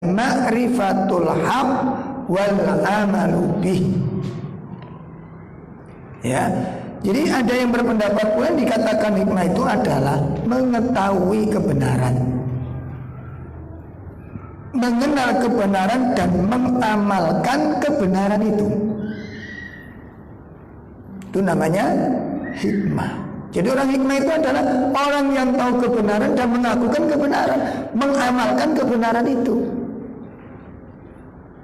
ma'rifatul haq wal amalu bih. Ya, jadi ada yang berpendapat pula dikatakan hikmah itu adalah mengetahui kebenaran, mengenal kebenaran dan mengamalkan kebenaran itu. Itu namanya hikmah. Jadi orang hikmah itu adalah orang yang tahu kebenaran dan mengakukan kebenaran, mengamalkan kebenaran itu.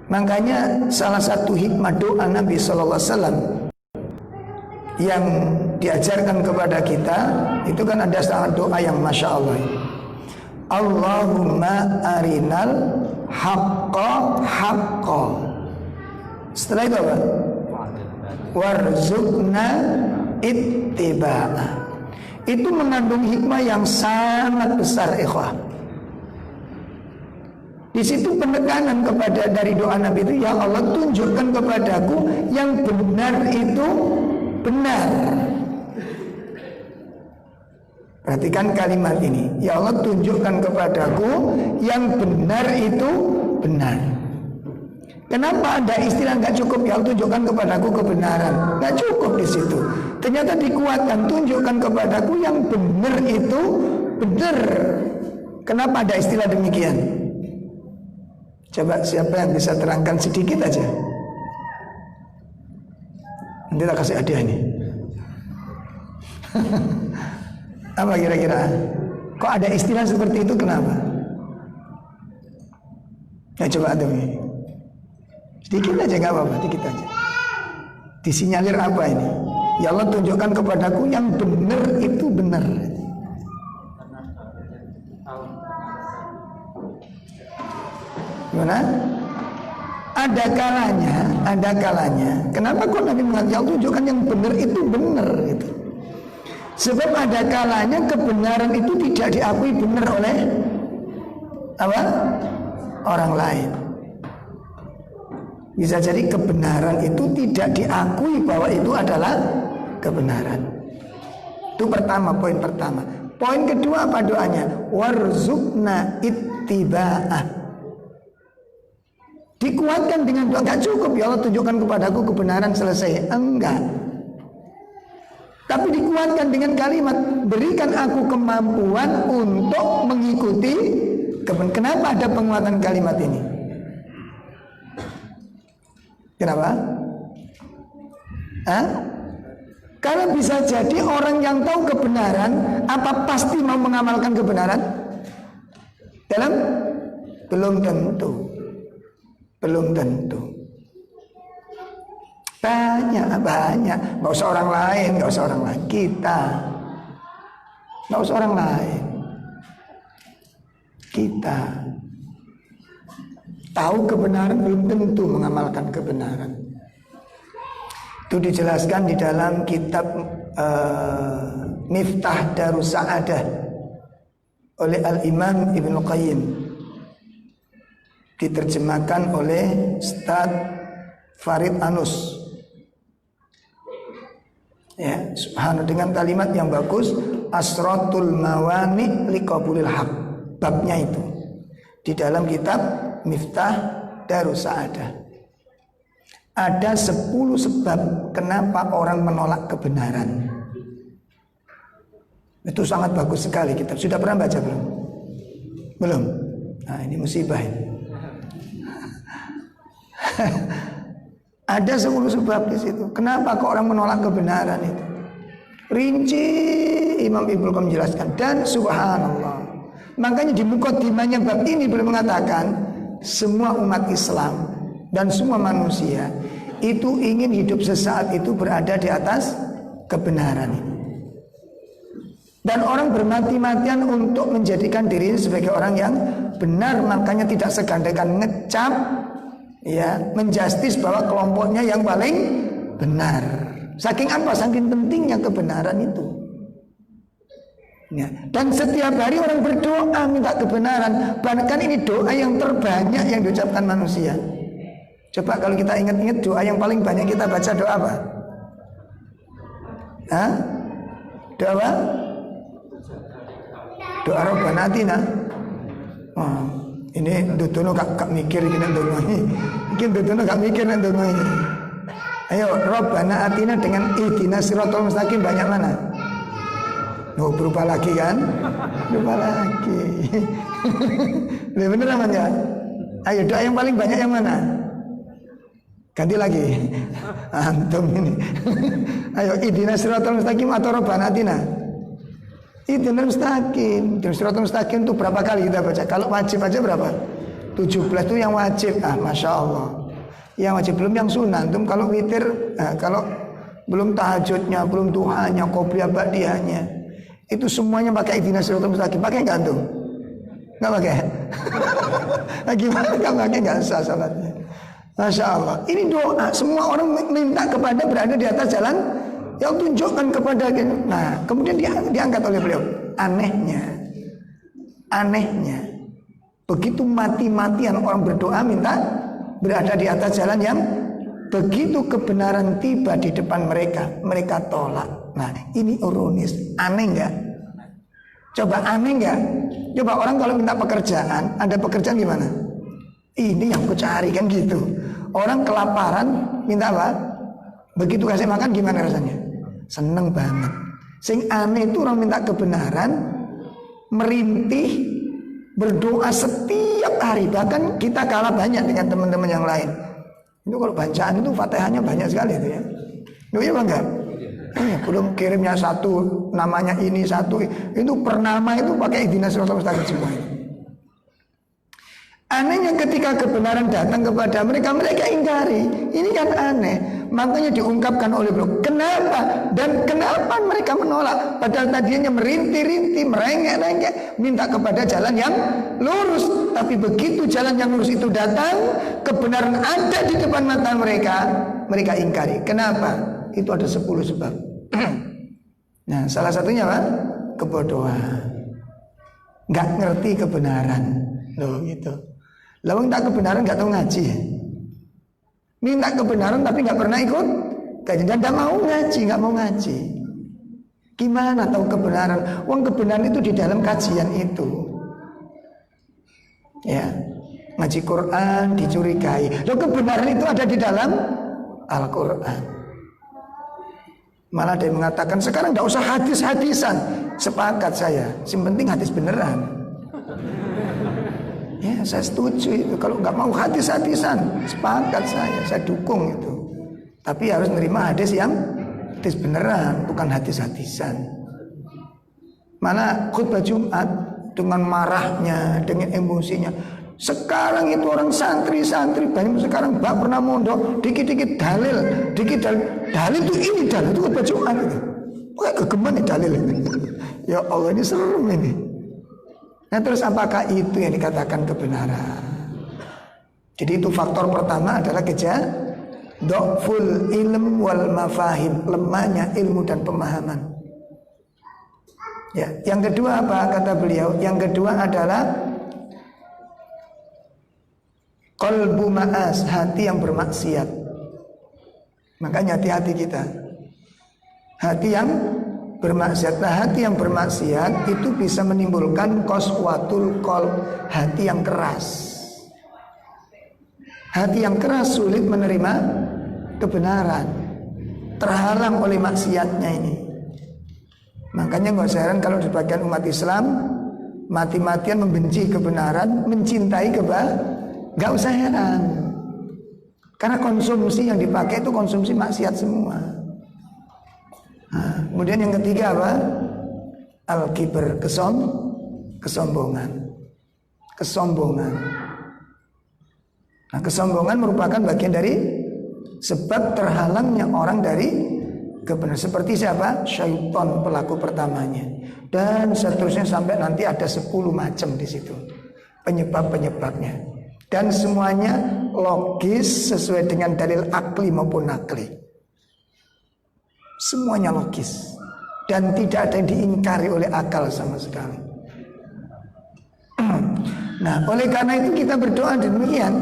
Makanya salah satu hikmah doa Nabi Sallallahu Alaihi Wasallam yang diajarkan kepada kita itu kan ada sangat doa yang masya Allah. Allahumma arinal haqqa haqqa. Setelah itu apa? Warzuqna ittiba'ah. Itu mengandung hikmah yang sangat besar, ikhwah. Di situ penekanan kepada dari doa Nabi itu, ya Allah tunjukkan kepadaku yang benar itu benar. Perhatikan kalimat ini, ya Allah tunjukkan kepadaku yang benar itu benar. Kenapa ada istilah nggak cukup, ya Allah tunjukkan kepadaku kebenaran? Nggak cukup di situ. Ternyata dikuatkan, tunjukkan kepadaku yang benar itu benar. Kenapa ada istilah demikian? Coba siapa yang bisa terangkan sedikit aja. Nanti tak kasih hadiah ini. Apa kira-kira? Kok ada istilah seperti itu, kenapa? Ya coba ada ini. Sedikit aja nggak apa-apa, sedikit aja. Disinyalir apa ini? Ya Allah tunjukkan kepadaku yang benar itu benar. Gimana? Ada kalanya. Kenapa kok Nabi mengatakan ya Allah tunjukkan yang benar itu benar gitu. Sebab ada kalanya kebenaran itu tidak diakui benar oleh apa? Orang lain. Bisa jadi kebenaran itu tidak diakui bahwa itu adalah kebenaran. Itu pertama, poin pertama. Poin kedua apa doanya? Warzuqna ittiba'ah. Dikuatkan dengan doa, gak cukup ya Allah tunjukkan kepadaku kebenaran, selesai. Enggak. Tapi dikuatkan dengan kalimat, berikan aku kemampuan untuk mengikuti kebenaran. Kenapa ada penguatan kalimat ini? Kenapa? Karena bisa jadi orang yang tahu kebenaran, apa pasti mau mengamalkan kebenaran? Belum tentu. Banyak. Gak usah orang lain, kita. Gak usah orang lain. Kita tahu kebenaran belum tentu mengamalkan kebenaran. Itu dijelaskan di dalam kitab Miftah Darus Sa'adah oleh Al-Imam Ibnu Qayyim, diterjemahkan oleh Ustaz Farid Anus. Ya, subhanallah, dengan kalimat yang bagus, asratul mawani liqabulil haq. Babnya itu di dalam kitab Miftah Darus Sa'adah. Ada 10 sebab kenapa orang menolak kebenaran. Itu sangat bagus sekali kitab. Sudah pernah baca belum? Belum? Nah, ini musibah ini. Ada 10 sebab di situ. Kenapa kok orang menolak kebenaran itu? Rinci Imam Ibnu Qayyim menjelaskan, dan subhanallah. Makanya di mukadimahnya bab ini beliau mengatakan semua umat Islam dan semua manusia itu ingin hidup sesaat itu berada di atas kebenaran ini. Dan orang bermati-matian untuk menjadikan dirinya sebagai orang yang benar, makanya tidak segan-segan ngecap, ya, menjustis bahwa kelompoknya yang paling benar. Saking apa? Saking pentingnya kebenaran itu. Ya. Dan setiap hari orang berdoa minta kebenaran. Bahkan ini doa yang terbanyak yang diucapkan manusia. Coba kalau kita ingat-ingat doa yang paling banyak kita baca doa apa? Doa apa? Doa Rabbana Atina. Ini dudono gak mikir iki nek ndonga iki. Iki dudono gak mikir nek ndonga iki. Ayo Rabbana atina dengan ihdinas siratal mustaqim banyak mana? Oh, berubah lagi kan? Berubah lagi. Bener namanya. Ayo doa yang paling banyak yang mana? Ganti lagi. Antum ini. Ayo ihdinas siratal mustaqim atau Rabbana atina. Ihdinas mustaqim. Ihdinas siratal mustaqim itu berapa kali kita baca? Kalau wajib aja berapa? 17 itu yang wajib. Masya Allah. Yang wajib, belum yang sunnah. Antum kalau witir, kalau belum tahajudnya, belum duhanya, qobliyah ba'diyahnya, itu semuanya pakai ihdinas siratal mustaqim. Pakai enggak antum? Enggak pakai. Nah, gimana enggak pakai, enggak sah salatnya. Masya Allah. Ini doa. Semua orang minta kepada berada di atas jalan yang tunjukkan kepada. Nah, kemudian diangkat oleh beliau. Anehnya, begitu mati-matian orang berdoa minta berada di atas jalan yang begitu kebenaran tiba di depan mereka tolak. Nah, ini ironis. Aneh enggak? Coba aneh enggak? Coba orang kalau minta pekerjaan, ada pekerjaan gimana? Ini yang ku cari kan gitu. Orang kelaparan minta apa? Begitu kasih makan gimana rasanya? Seneng banget. Sing aneh itu orang minta kebenaran, merintih, berdoa setiap hari. Bahkan kita kalah banyak dengan teman-teman yang lain. Itu kalau bacaan itu Fatihahnya banyak sekali itu ya. Iya bangga. Belum kirimnya satu, namanya ini satu. Itu per nama itu pakai ihdinas siratal mustaqim semua. Anehnya ketika kebenaran datang kepada mereka, mereka ingkari. Ini kan aneh. Makanya diungkapkan oleh beliau. Kenapa? Dan kenapa mereka menolak? Padahal tadinya merintih-rintih, merengek-rengek, minta kepada jalan yang lurus. Tapi begitu jalan yang lurus itu datang, kebenaran ada di depan mata mereka, mereka ingkari. Kenapa? Itu ada 10 sebab. Nah, salah satunya apa? Kebodohan. Gak ngerti kebenaran. Loh gitu. Lah minta kebenaran gak tahu ngaji. Minta kebenaran tapi gak pernah ikut kajian dan gak mau ngaji, gak mau ngaji. Gimana tahu kebenaran? Wong kebenaran itu di dalam kajian itu. Ya, ngaji Quran dicurigai. Loh kebenaran itu ada di dalam Al-Quran. Malah ada yang mengatakan sekarang gak usah hadis-hadisan. Sepakat saya, yang penting hadis beneran. Ya, saya setuju itu. Kalau nggak mau hadis-hadisan, sepakat saya dukung itu. Tapi harus menerima hadis yang hadis beneran, bukan hadis-hadisan. Mana khutbah Jumat dengan marahnya, dengan emosinya. Sekarang itu orang santri-santri banyak sekarang nggak pernah mondok, dikit-dikit dalil, dalil itu ini dalil itu khutbah Jumat itu. Kayak kegeman nih dalil ini. Ya Allah, ini serem ini. Nah terus apakah itu yang dikatakan kebenaran? Jadi itu faktor pertama adalah dhaful ilm wal mafahim, lemahnya ilmu dan pemahaman. Ya, yang kedua apa kata beliau? Yang kedua adalah qalbu ma'as, hati yang bermaksiat. Makanya hati-hati kita. Hati yang bermaksiat. Nah, hati yang bermaksiat itu bisa menimbulkan qaswatul qalb, hati yang keras. Hati yang keras sulit menerima kebenaran, terhalang oleh maksiatnya ini. Makanya nggak heran kalau di bagian umat Islam mati-matian membenci kebenaran, mencintai nggak usah heran. Karena konsumsi yang dipakai itu konsumsi maksiat semua. Nah, kemudian yang ketiga apa? Al-kibr, kesombongan. Nah, kesombongan merupakan bagian dari sebab terhalangnya orang dari kebenaran. Seperti siapa? Syaitan pelaku pertamanya. Dan seterusnya sampai nanti ada 10 macam di situ penyebab-penyebabnya. Dan semuanya logis sesuai dengan dalil akli maupun nakli. Semuanya logis dan tidak ada yang diingkari oleh akal sama sekali. Nah, oleh karena itu kita berdoa demikian.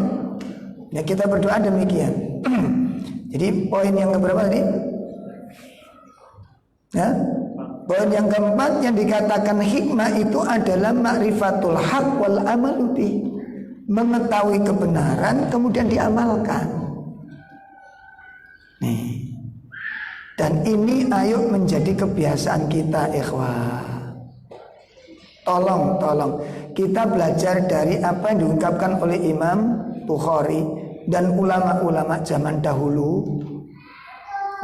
Ya, kita berdoa demikian. Jadi poin yang keberapa tadi? Ya, poin yang keempat yang dikatakan hikmah itu adalah ma'rifatul haq wal amalu bih. mengetahui kebenaran kemudian diamalkan. Nih. Dan ini ayo menjadi kebiasaan kita, ikhwah. Tolong kita belajar dari apa yang diungkapkan oleh Imam Bukhari dan ulama-ulama zaman dahulu.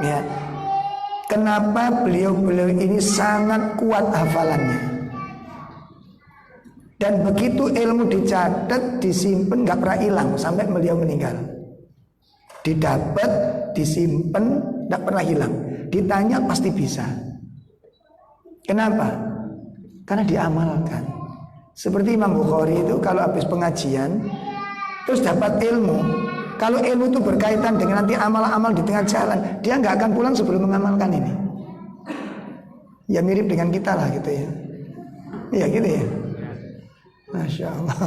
Ya. Kenapa beliau-beliau ini sangat kuat hafalannya. Dan begitu ilmu dicatat, disimpan, gak pernah hilang sampai beliau meninggal. Didapat, disimpan, gak pernah hilang. Ditanya pasti bisa. Kenapa? Karena diamalkan. Seperti Imam Bukhari itu kalau habis pengajian terus dapat ilmu. Kalau ilmu itu berkaitan dengan nanti amal-amal di tengah jalan, dia nggak akan pulang sebelum mengamalkan ini. Ya mirip dengan kita lah gitu ya. Iya gitu ya. Masya Allah.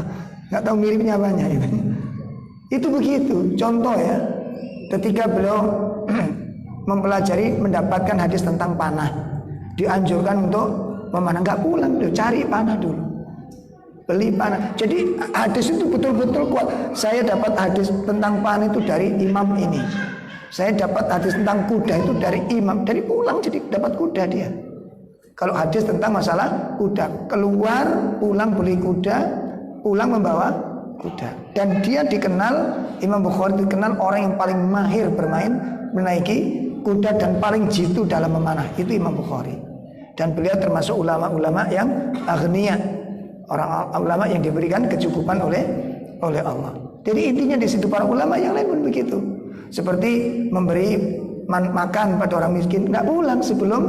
Nggak tahu miripnya apanya itu. Itu begitu. Contoh ya. Ketika beliau mempelajari mendapatkan hadis tentang panah, dianjurkan untuk memanah, nggak pulang, beliau cari panah dulu, beli panah. Jadi hadis itu betul-betul kuat. Saya dapat hadis tentang panah itu dari imam ini, saya dapat hadis tentang kuda itu dari imam, dari pulang jadi dapat kuda dia. Kalau hadis tentang masalah kuda, keluar pulang beli kuda, pulang membawa kuda. Dan dia dikenal, Imam Bukhari dikenal orang yang paling mahir bermain menaiki kuda dan paling jitu dalam memanah. Itu Imam Bukhari. Dan beliau termasuk ulama-ulama yang aghnia, orang ulama yang diberikan kecukupan oleh Allah. Jadi intinya di situ para ulama yang lain pun begitu. Seperti memberi makan pada orang miskin, nggak pulang sebelum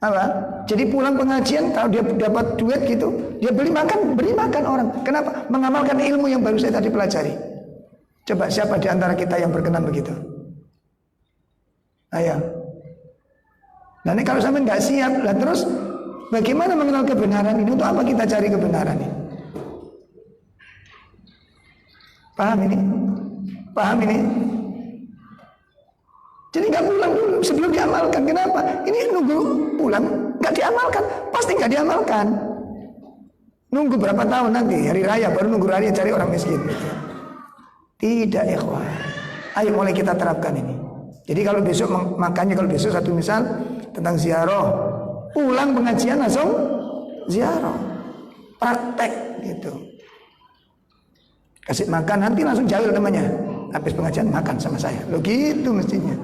apa? Jadi pulang pengajian kalau dia dapat duit gitu, dia beri makan orang. Kenapa? Mengamalkan ilmu yang baru saya tadi pelajari. Coba siapa di antara kita yang berkenan begitu? Ayo. Nah ini kalau sampai nggak siap, lah terus bagaimana mengenal kebenaran ini? Untuk apa kita cari kebenaran ini? Paham ini? Paham ini? Jadi nggak pulang dulu sebelum diamalkan. Kenapa? Ini nunggu pulang nggak diamalkan, pasti nggak diamalkan. Nunggu berapa tahun nanti hari raya baru nunggu raya cari orang miskin. Tidak, ikhwah. Ayo mulai kita terapkan ini. Jadi kalau besok makanya kalau besok satu misal tentang ziarah, pulang pengajian langsung ziarah, praktek gitu. Kasih makan nanti langsung jahil temannya. Habis pengajian makan sama saya. Lo gitu mestinya.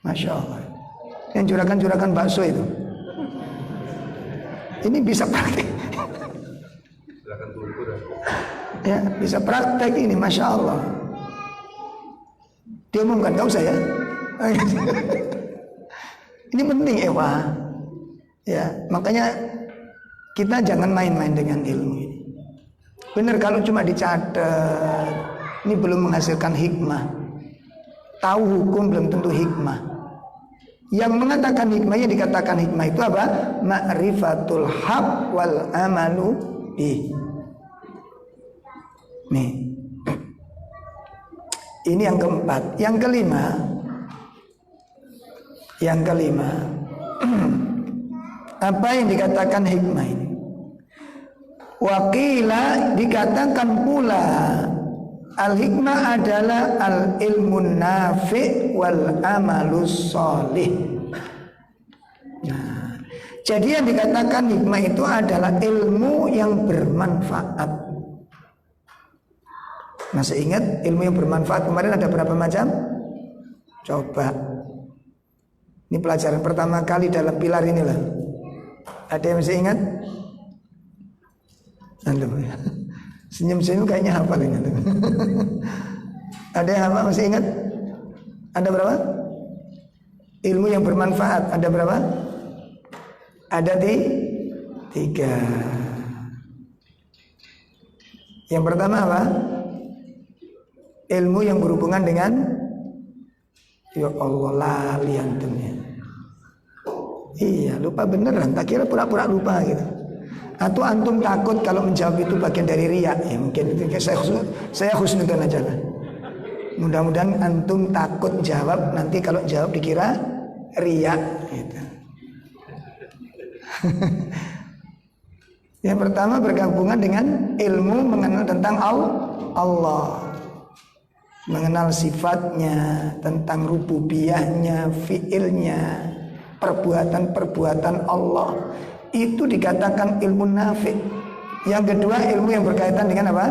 Masya Allah. Yang juragan bakso itu. Ini bisa praktek. Ya, bisa praktek ini, Masya Allah. Dia umumkan, gak usah ya. Ini penting Ewa. Ya, makanya kita jangan main-main dengan ilmu ini. Benar kalau cuma dicatat, ini belum menghasilkan hikmah. Tahu hukum belum tentu hikmah. Yang mengatakan hikmah, yang dikatakan hikmah itu apa? Ma'rifatul haq wal amalu bih. Nih. Ini yang keempat. Yang kelima. Apa yang dikatakan hikmah ini? Wakila dikatakan pula al-hikmah adalah al-ilmun nafi' wal amalus solih. Nah, jadi yang dikatakan hikmah itu adalah ilmu yang bermanfaat. Masih ingat ilmu yang bermanfaat kemarin ada berapa macam? Coba. Ini pelajaran pertama kali dalam pilar inilah. Ada yang masih ingat? Antum ya. Senyum-senyum kayaknya hafal ini. Ada yang masih ingat? Ada berapa? Ilmu yang bermanfaat ada berapa? Ada di 3. Yang pertama apa? Ilmu yang berhubungan dengan ya Allah lali antumnya. Iya, lupa beneran. Tak kira pura-pura lupa gitu. Atau antum takut kalau menjawab itu bagian dari riya, ya mungkin itu saya husnudzon aja lah. Mudah-mudahan antum takut jawab, nanti kalau jawab dikira riya gitu. Yang pertama bergabungan dengan ilmu mengenal tentang Allah, mengenal sifatnya, tentang rububiyahnya, fiilnya, perbuatan-perbuatan Allah. Itu dikatakan ilmu nafi'. Yang kedua ilmu yang berkaitan dengan apa?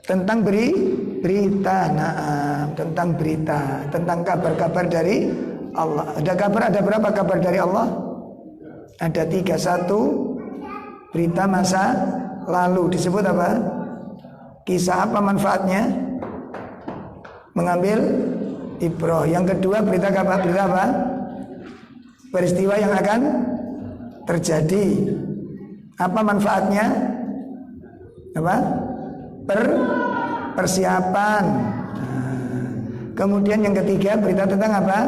Tentang berita, tentang berita, tentang kabar-kabar dari Allah. Ada berapa kabar dari Allah? Ada 3. 1, berita masa lalu, disebut apa? Kisah apa manfaatnya? Mengambil ibrah. Yang kedua berita apa? Berita apa? Peristiwa yang akan terjadi. Apa manfaatnya? Apa? Persiapan. Kemudian yang ketiga berita tentang apa?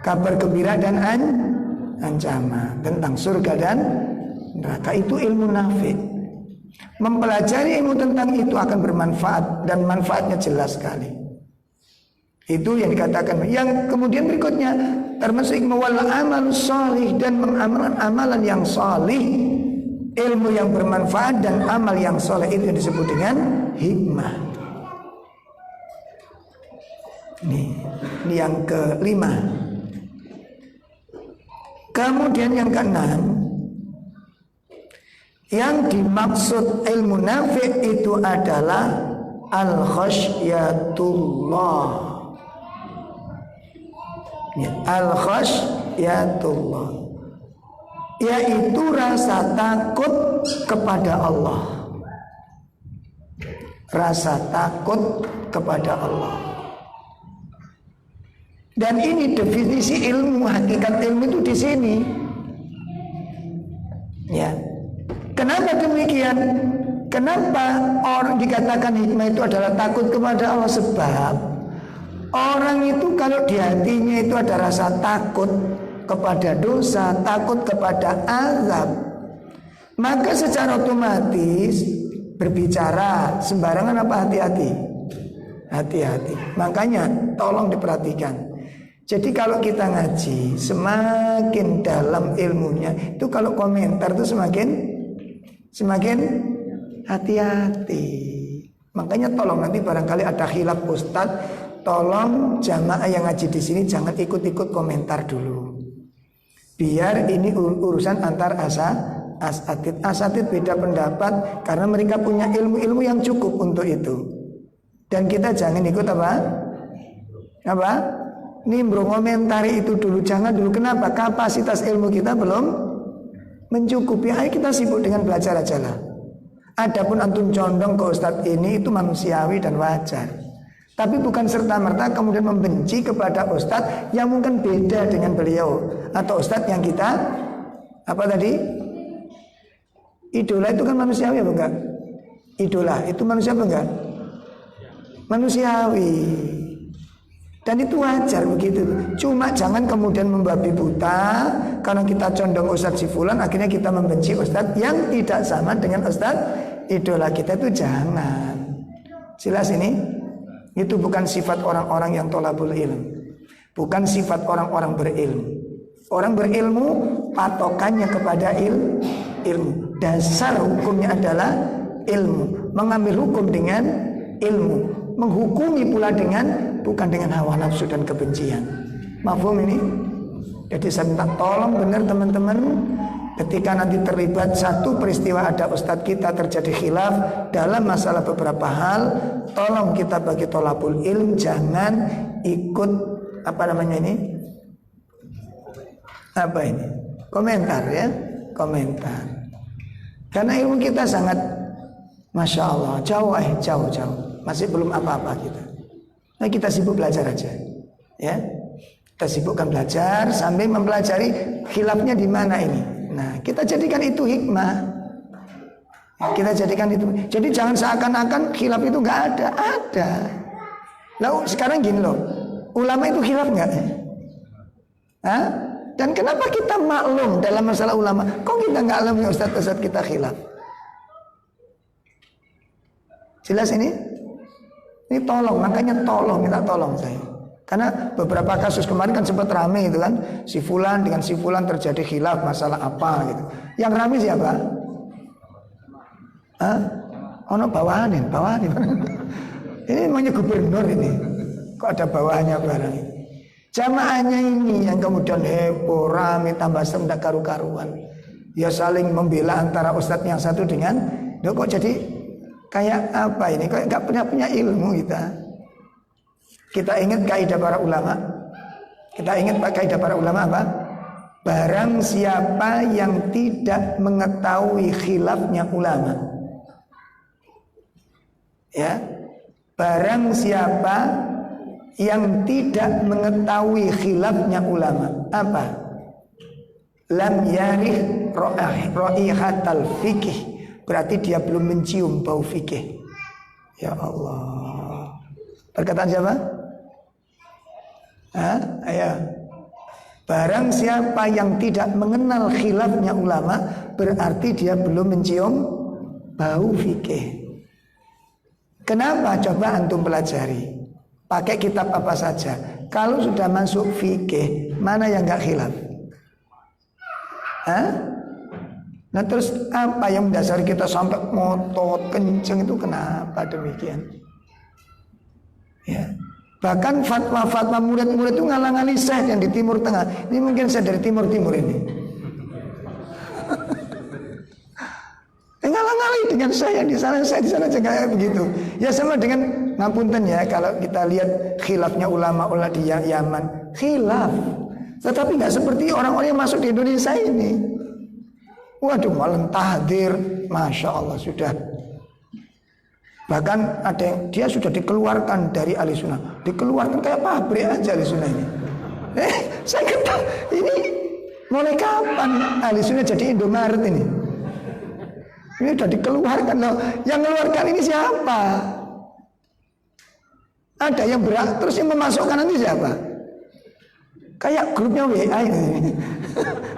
Kabar gembira dan ancaman, tentang surga dan neraka. Itu ilmu nafi'. Mempelajari ilmu tentang itu akan bermanfaat dan manfaatnya jelas sekali. Itu yang dikatakan. Yang kemudian berikutnya termasuk wal amal shalih, dan mengamalkan amalan yang salih. Ilmu yang bermanfaat dan amal yang soleh itu yang disebut dengan hikmah. Ini yang kelima. Kemudian yang keenam, yang dimaksud ilmu nafi' itu adalah al-khasyatullah. Al-khasyatullah, yaitu rasa takut kepada Allah. Rasa takut kepada Allah. Dan ini definisi ilmu, hakikat ilmu itu di sini. Ya. Kenapa demikian? Kenapa orang dikatakan hikmah itu adalah takut kepada Allah? Sebab orang itu kalau di hatinya itu ada rasa takut kepada dosa, takut kepada azab, maka secara otomatis berbicara sembarangan apa hati-hati? Hati-hati. Makanya tolong diperhatikan. Jadi kalau kita ngaji, semakin dalam ilmunya, itu kalau komentar itu semakin hati-hati. Makanya tolong nanti barangkali ada khilaf ustadz, tolong jamaah yang ngaji di sini jangan ikut-ikut komentar dulu. Biar ini urusan antar asatid. Asatid beda pendapat karena mereka punya ilmu-ilmu yang cukup untuk itu. Dan kita jangan ikut apa? Nimbrung komentari itu dulu, jangan dulu. Kenapa? Kapasitas ilmu kita belum mencukupi. Ayo kita sibuk dengan belajar aja lah. Adapun antum condong ke ustadz ini itu manusiawi dan wajar. Tapi bukan serta-merta kemudian membenci kepada ustadz yang mungkin beda dengan beliau, atau ustadz yang kita idola itu kan manusiawi apa enggak? Idola itu manusia apa enggak? Manusiawi. Dan itu wajar begitu. Cuma jangan kemudian membabi buta karena kita condong ustadz si fulan, akhirnya kita membenci ustadz yang tidak sama dengan ustadz idola kita. Itu jangan. Jelas ini? Itu bukan sifat orang-orang yang tolabul ilm. Bukan sifat orang-orang berilmu. Orang berilmu patokannya kepada ilmu. Dasar hukumnya adalah ilmu. Mengambil hukum dengan ilmu. Menghukumi pula bukan dengan hawa nafsu dan kebencian. Mafhum ini? Jadi saya minta tolong benar teman-teman, ketika nanti terlibat satu peristiwa ada ustadz kita terjadi khilaf dalam masalah beberapa hal, tolong kita bagi tolabul ilm jangan ikut komentar ya, komentar. Karena ilmu kita sangat masya Allah jauh, masih belum apa-apa kita. Nah kita sibuk belajar aja, ya. Kita sibukkan belajar sambil mempelajari khilafnya di mana ini. Nah kita jadikan itu hikmah. Kita jadikan itu. Jadi jangan seakan-akan khilaf itu nggak ada. Lalu sekarang gini loh, ulama itu khilaf nggak? Dan kenapa kita maklum dalam masalah ulama? Kok kita nggak alami ustadz kita khilaf? Jelas ini? Ini tolong, makanya minta tolong saya. Karena beberapa kasus kemarin kan sempat rame itu kan, si fulan dengan si fulan terjadi khilaf masalah apa gitu. Yang rame siapa? Hah? Ono bawahanin. Ini namanya gubernur ini. Kok ada bawahannya barang ini? Jamaahnya ini yang kemudian heboh, rame, tambah serem, tidak karu-karuan. Ya saling membela antara ustadz yang satu dengan, kok jadi kayak apa ini? Kayak nggak punya ilmu kita. Kita ingat kaidah para ulama. Kita ingat kaidah para ulama apa? Barang siapa yang tidak mengetahui khilafnya ulama, ya, barang siapa yang tidak mengetahui khilafnya ulama, apa? Lam yarih raihatal fikih, berarti dia belum mencium bau fikih. Ya Allah. Perkataan siapa? Ayo. Barang siapa yang tidak mengenal khilafnya ulama, berarti dia belum mencium bau fikih. Kenapa? Coba antum pelajari. Pakai kitab apa saja. Kalau sudah masuk fikih, mana yang enggak khilaf? Nah terus apa yang mendasari kita sampai ngotot kenceng itu, kenapa demikian? Ya. Bahkan fatwa-fatwa murid-murid itu ngalang-ngali saya yang di Timur Tengah. Ini mungkin saya dari Timur-Timur ini. Ngalang-ngali dengan saya di sana juga kayak begitu. Ya sama dengan ngapunten ya, kalau kita lihat khilafnya ulama di Yaman, khilaf. Tetapi nggak seperti orang-orang yang masuk di Indonesia ini. Waduh, malam tahdir, masya Allah sudah. Bahkan ada yang dia sudah dikeluarkan dari ahli sunnah, dikeluarkan kayak pabrik aja ahli sunnah ini. Saya kata ini mulai kapan ahli sunnah jadi Indomaret ini? Ini sudah dikeluarkan loh. Yang mengeluarkan ini siapa? Ada yang berat, terus yang memasukkan nanti siapa? Kayak grupnya WA ini.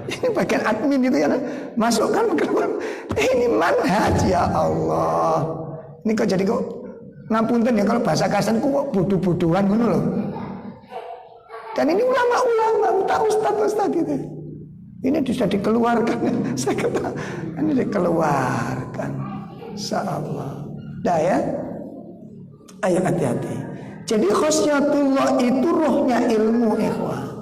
Ini bagian admin itu ya, masukkan keluar. Ini manhaj, ya Allah. Ini kok jadi kok ngapunten ya, kalau bahasa kasar kok bodoh-bodohan ngono loh. Dan ini ulama-ulama, ustaz gitu. Ini sudah dikeluarkan. Saya kata ini dikeluarkan. Insyaallah. Dah ya. Ayo hati-hati. Jadi khasyatullah itu rohnya ilmu, ikhwah.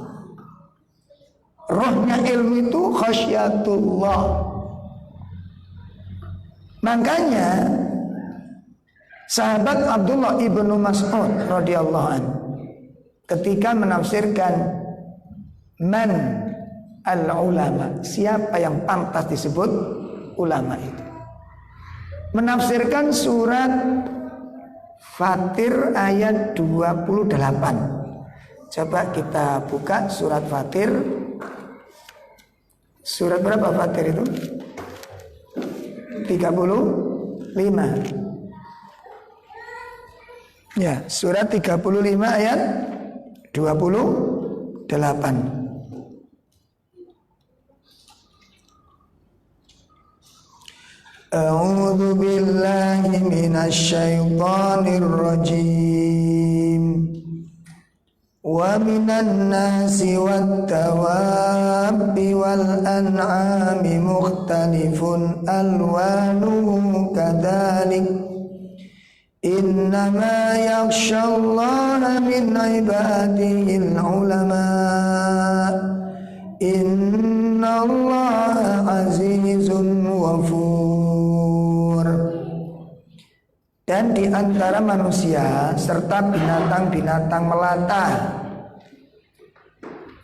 Rohnya ilmu itu khasyatullah. Makanya sahabat Abdullah ibnu Mas'ud radhiyallahu anhu ketika menafsirkan man al-ulama, siapa yang pantas disebut ulama itu, menafsirkan surat Fatir ayat 28. Coba kita buka surat Fatir. Surat berapa Fatir itu? 35. Ya, surat 35 ayat 28. A'udzu billahi minasy syaithanir rajim. Wa minan nasi wat tawabbi wal an'ami mukhtalifun alwanuhu kadzalik innama yakhshallaha min ibadihil ulama innallaha azizun ghafur. Dan di antara manusia serta binatang-binatang melata,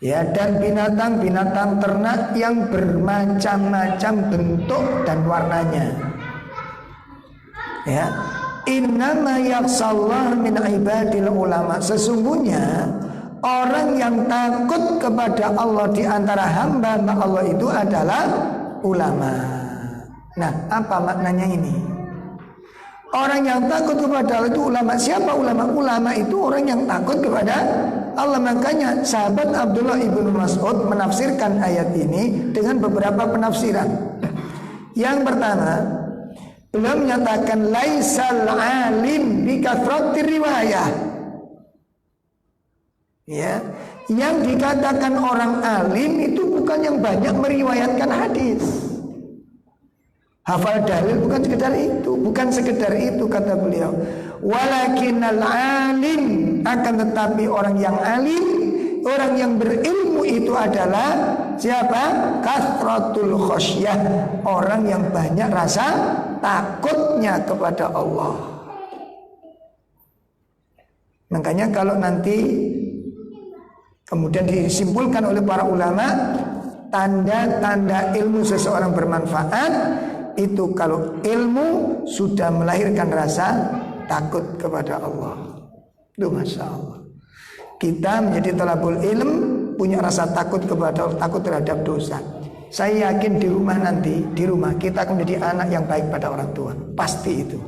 ya, dan binatang-binatang ternak yang bermacam-macam bentuk dan warnanya, ya, innama yakhshallaha min ibadil ulama, sesungguhnya orang yang takut kepada Allah di antara hamba Allah itu adalah ulama. Nah, apa maknanya ini? Orang yang takut kepada Allah itu ulama. Siapa ulama? Ulama itu orang yang takut kepada Allah. Makanya sahabat Abdullah ibnu Mas'ud menafsirkan ayat ini dengan beberapa penafsiran. Yang pertama, beliau menyatakan laisal alim bi kathratir riwayah. Ya, yang dikatakan orang alim itu bukan yang banyak meriwayatkan hadis. Hafal dalil bukan sekedar itu kata beliau. Walakinnal alim, akan tetapi orang yang alim, orang yang berilmu itu adalah siapa? Kasratul khosyah, orang yang banyak rasa takutnya kepada Allah. Makanya kalau nanti kemudian disimpulkan oleh para ulama, tanda-tanda ilmu seseorang bermanfaat itu kalau ilmu sudah melahirkan rasa takut kepada Allah. Itu Masya Allah. Kita menjadi talabul ilm, punya rasa takut terhadap dosa. Saya yakin di rumah kita akan menjadi anak yang baik pada orang tua. Pasti itu.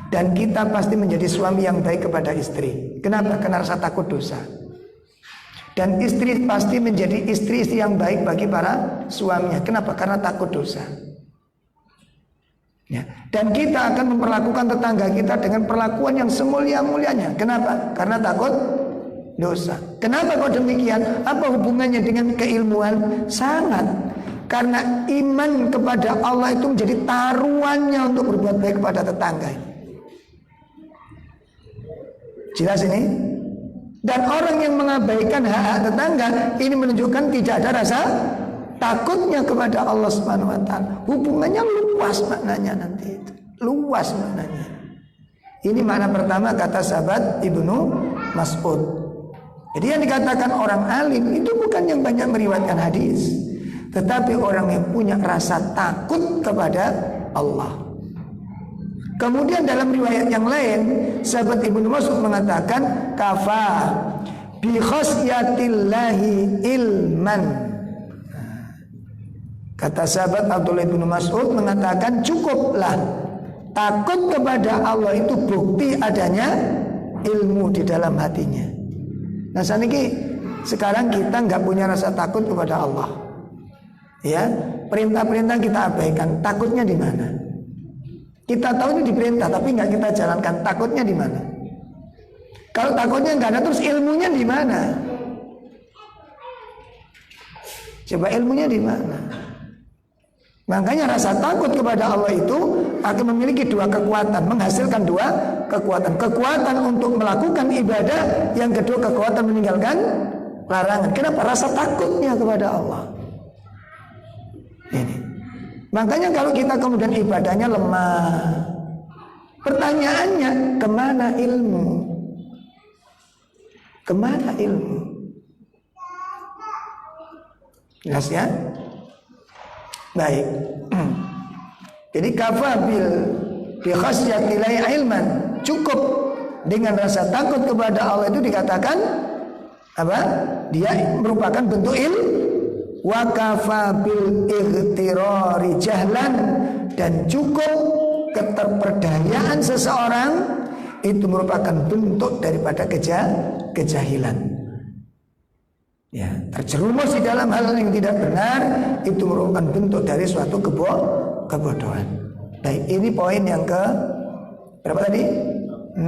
Dan kita pasti menjadi suami yang baik kepada istri. Kenapa? Karena rasa takut dosa. Dan istri pasti menjadi istri-istri yang baik bagi para suaminya. Kenapa? Karena takut dosa. Ya. Dan kita akan memperlakukan tetangga kita dengan perlakuan yang semulia-mulianya. Kenapa? Karena takut dosa. Kenapa kok demikian? Apa hubungannya dengan keilmuan? Sangat. Karena iman kepada Allah itu menjadi taruhannya untuk berbuat baik kepada tetangga. Jelas ini? Dan orang yang mengabaikan hak-hak tetangga ini menunjukkan tidak ada rasa takutnya kepada Allah Subhanahu wa taala. Hubungannya luas maknanya nanti itu. Luas maknanya. Ini makna pertama kata sahabat Ibnu Mas'ud. Jadi yang dikatakan orang alim itu bukan yang banyak meriwayatkan hadis, tetapi orang yang punya rasa takut kepada Allah. Kemudian dalam riwayat yang lain, sahabat Ibnu Mas'ud mengatakan kafa bi khasyatillahi ilman. Kata sahabat Abdullah bin Mas'ud mengatakan cukuplah takut kepada Allah itu bukti adanya ilmu di dalam hatinya. Nah sekarang kita nggak punya rasa takut kepada Allah. Ya, perintah-perintah kita abaikan. Takutnya di mana? Kita tahu ini diperintah tapi nggak kita jalankan. Takutnya di mana? Kalau takutnya nggak ada, terus ilmunya di mana? Coba ilmunya di mana? Makanya rasa takut kepada Allah itu akan memiliki dua kekuatan, menghasilkan dua kekuatan. Kekuatan untuk melakukan ibadah, yang kedua kekuatan meninggalkan larangan. Kenapa? Rasa takutnya kepada Allah. Ini. Makanya kalau kita kemudian ibadahnya lemah, pertanyaannya kemana ilmu? Kemana ilmu? Jelas ya? Baik. Jadi kafabil bi khasyatillahi ilman, cukup dengan rasa takut kepada Allah itu dikatakan apa? Dia merupakan bentuk wa kafabil ightirari jahlan, dan cukup keterperdayaan seseorang itu merupakan bentuk daripada kejahilan. Ya, terjerumus di dalam hal yang tidak benar itu merupakan bentuk dari suatu kebodohan. Baik, ini poin yang ke berapa tadi? 6.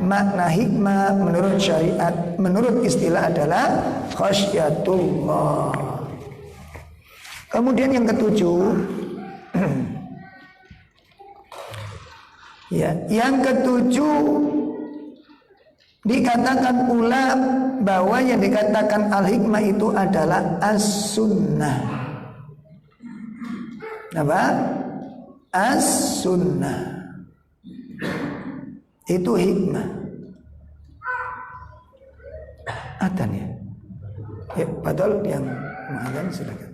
Makna hikmah menurut syariat, menurut istilah adalah khasyatullah. Kemudian yang ke-7 ya, yang ke-7 dikatakan pula bahwa yang dikatakan al-hikmah itu adalah as-sunnah. Apa? As-sunnah. Itu hikmah. Adzan ya? Ya, padahal yang mengadzan silakan.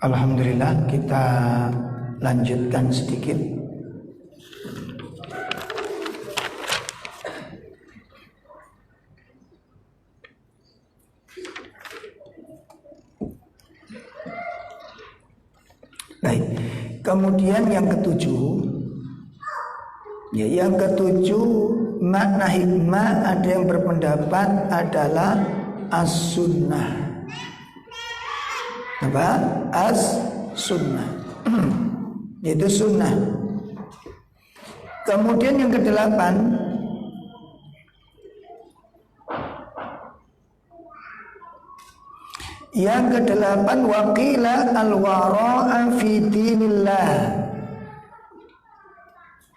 Alhamdulillah, kita lanjutkan sedikit. Baik, kemudian yang ketujuh, makna hikmah ada yang berpendapat adalah as-sunnah. Apa? As-sunnah. Yaitu sunnah. Kemudian yang kedelapan, waqila al-wara'a fi dinillah.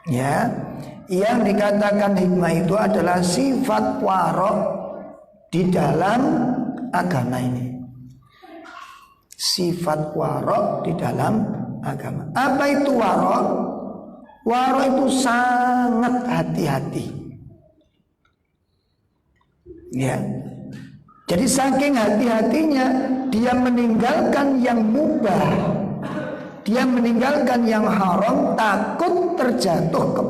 Ya, yang dikatakan hikmah itu adalah sifat wara' di dalam agama ini. Sifat wara' di dalam agama. Apa itu wara'? Wara' itu sangat hati-hati. Ya. Jadi saking hati-hatinya dia meninggalkan yang mubah, dia meninggalkan yang haram, takut terjatuh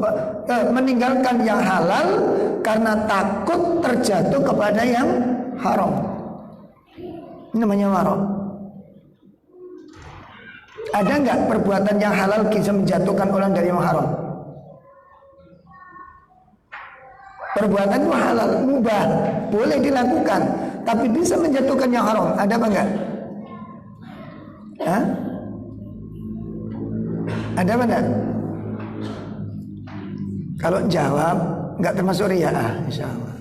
meninggalkan yang halal karena takut terjatuh kepada yang haram. Ini namanya wara'. Ada enggak perbuatan yang halal bisa menjatuhkan orang dari yang haram? Perbuatan itu halal, mubah, boleh dilakukan, tapi bisa menjatuhkan yang haram. Ada apa enggak? Hah? Ada apa enggak? Kalau jawab enggak termasuk riya, insyaallah.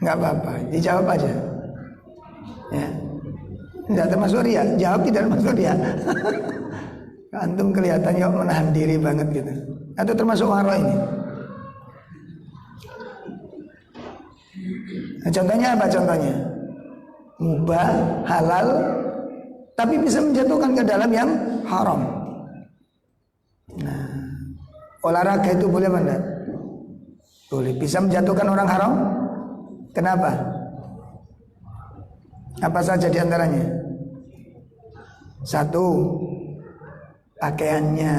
Enggak apa-apa, dijawab aja. Ya. Enggak termasuk riya, jawab tidak termasuk riya. Antum kelihatannya menahan diri banget gitu. Atau termasuk waro ini? Nah, contohnya apa contohnya? Mubah, halal, tapi bisa menjatuhkan ke dalam yang haram. Nah, olahraga itu boleh apa enggak? Boleh. Bisa menjatuhkan orang haram? Kenapa? Apa saja diantaranya? Satu, pakaiannya.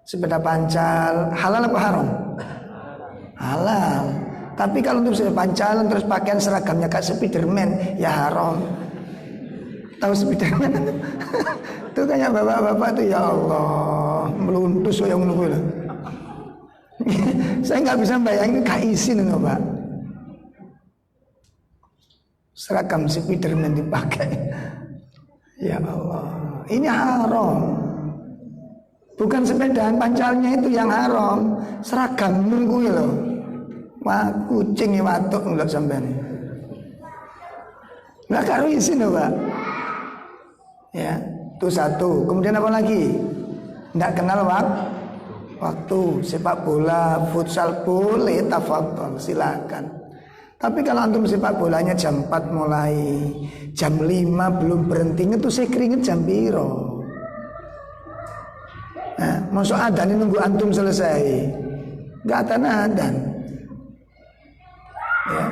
Sepeda pancal, halal apa haram? Halal. Tapi kalau untuk sepeda pancalan terus pakaian seragamnya kayak Spiderman, ya haram. Tahu Spiderman? Itu kayak bapak-bapak tuh, ya Allah, meluntus yang nunggu lah. Saya nggak bisa bayangin gak izin loh Pak. Seragam Spiderman dipakai. Ya Allah, ini haram. Bukan sepedaan pancalnya itu yang haram, seragam nunggu loh. Wah, kucing ya watuk nggak sampai nih. Nggak karo izin loh Pak. Ya, itu satu. Kemudian apa lagi? Nggak kenal waktu. Sepak bola, futsal boleh, tafadhol, silakan. Tapi kalau antum sepak bolanya jam 4 mulai, jam 5 belum berhenti, itu saya keringet jam piro. Nah, masuk adan ini nunggu antum selesai, nggak adan. Ya.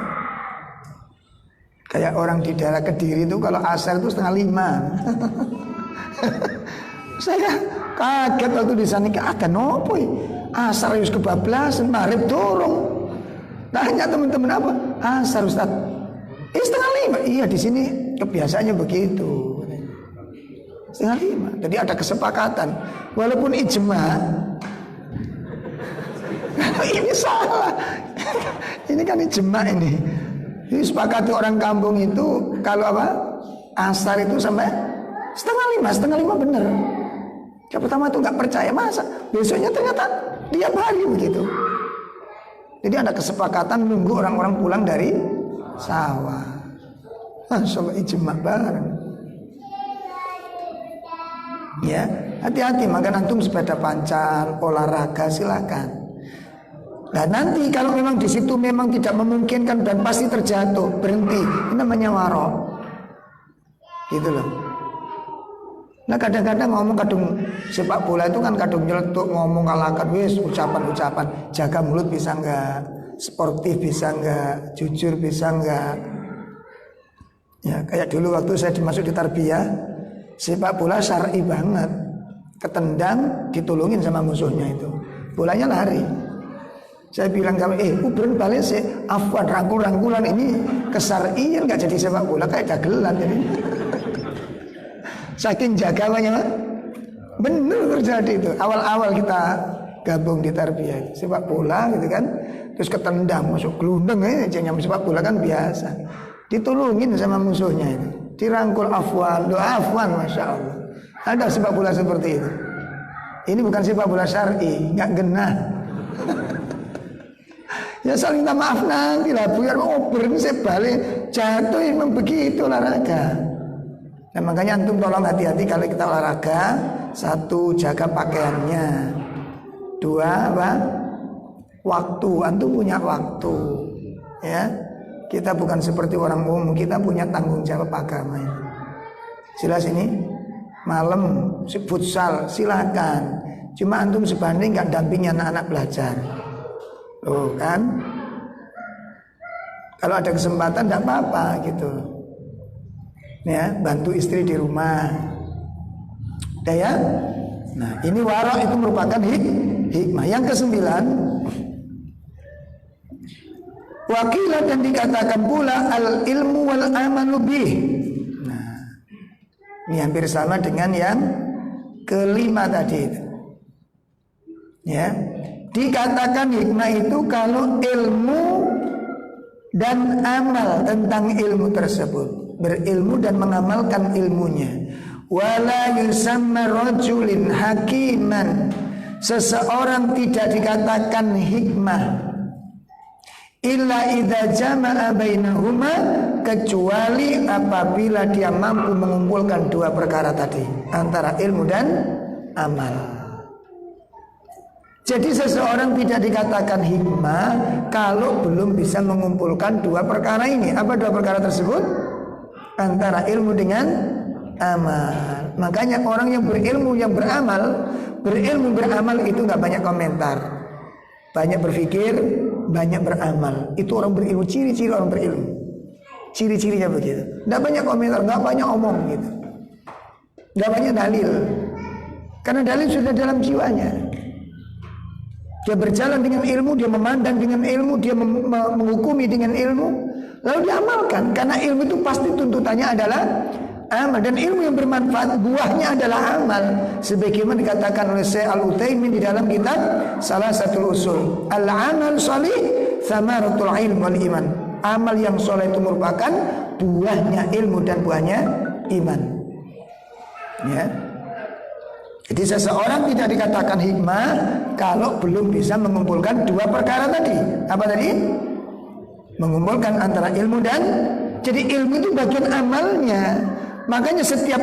Kayak orang di daerah Kediri itu kalau asar itu 4:30. Saya kaget waktu di sana, ada nopo asar harus kebablasan, maghrib dorong. Tanya teman-teman apa? Asar Ustaz. 4:30. Iya di sini kebiasaannya begitu. 4:30. Jadi ada kesepakatan. Walaupun ijma. Ini salah. Ini kan ijma ini. Jadi sepakati orang kampung itu kalau apa? Asar itu sampai 4:30 benar. Yang pertama itu nggak percaya, masa besoknya ternyata tiap hari begitu. Jadi ada kesepakatan nunggu orang-orang pulang dari sawah. Masya Allah, ijma bareng. Ya, hati-hati, maka antum sepeda pancal, olahraga silakan. Nah nanti kalau memang di situ memang tidak memungkinkan dan pasti terjatuh, berhenti. Ini namanya waro. Gitu loh. Nah kadang-kadang ngomong kadung sepak bola itu kan kadung nyeletuk ngomong kalakan wis ucapan-ucapan, jaga mulut bisa enggak, sportif bisa enggak, jujur bisa enggak. Ya kayak dulu waktu saya dimasuk di tarbiyah, sepak bola syar'i banget, ketendang ditulungin sama musuhnya itu, bolanya lari. Saya bilang kamu ubren balik sih, afwan rangkul-rangkulan ini kesar'ian enggak jadi sepak bola kayak dagelan jadi. Saking jaganya, benar terjadi itu. Awal-awal kita gabung di tarbiyah sepak bola gitu kan, terus ketendang masuk gelundeng aja nyampe sepak bola kan biasa. Ditulungin sama musuhnya itu, dirangkul afwan, doa afwan, masya Allah. Ada sepak bola seperti itu. Ini bukan sepak bola syar'i, nggak genah. Ya saling minta maaf nanti lah, biar saya balik jatuh memang begitu olahraga. Nah makanya antum tolong hati-hati kalau kita olahraga. Satu, jaga pakaiannya. Dua, apa? Waktu. Antum punya waktu. Ya, kita bukan seperti orang umum. Kita punya tanggung jawab agama. Jelas ini. Malam futsal silakan. Cuma antum sebanding gak dampingi anak-anak belajar. Loh kan? Kalau ada kesempatan gak apa-apa gitu. Ya, bantu istri di rumah. Udah ya? Nah, ini waro itu merupakan hikmah. Yang ke-9, wakilah dan dikatakan pula al ilmu wal amalu bih. Nah, ini hampir sama dengan yang ke-5 tadi itu. Ya, dikatakan hikmah itu kalau ilmu dan amal tentang ilmu tersebut. Berilmu dan mengamalkan ilmunya. Wala yusamma rajulin hakiman. Seseorang tidak dikatakan hikmah illa idza jama'a bainahuma, kecuali apabila dia mampu mengumpulkan dua perkara tadi, antara ilmu dan amal. Jadi seseorang tidak dikatakan hikmah kalau belum bisa mengumpulkan dua perkara ini. Apa dua perkara tersebut? Antara ilmu dengan amal. Makanya orang yang berilmu yang beramal, berilmu beramal itu nggak banyak komentar, banyak berpikir, banyak beramal. Itu orang berilmu, ciri-ciri orang berilmu. Ciri-cirinya begitu. Nggak banyak komentar, nggak banyak omong gitu. Nggak banyak dalil. Karena dalil sudah dalam jiwanya. Dia berjalan dengan ilmu, dia memandang dengan ilmu, dia menghukumi dengan ilmu, lalu diamalkan. Karena ilmu itu pasti tuntutannya adalah amal, dan ilmu yang bermanfaat buahnya adalah amal. Sebagaimana dikatakan oleh Syekh Al-Utsaimin di dalam kitab salah satu usul, al-amal shalih tsamaratul ilm wal iman. Amal yang soleh itu merupakan buahnya ilmu dan buahnya iman. Ya. Jadi seseorang tidak dikatakan hikmah kalau belum bisa mengumpulkan dua perkara tadi. Apa tadi? Mengumpulkan antara ilmu dan, jadi ilmu itu bagian amalnya. Makanya setiap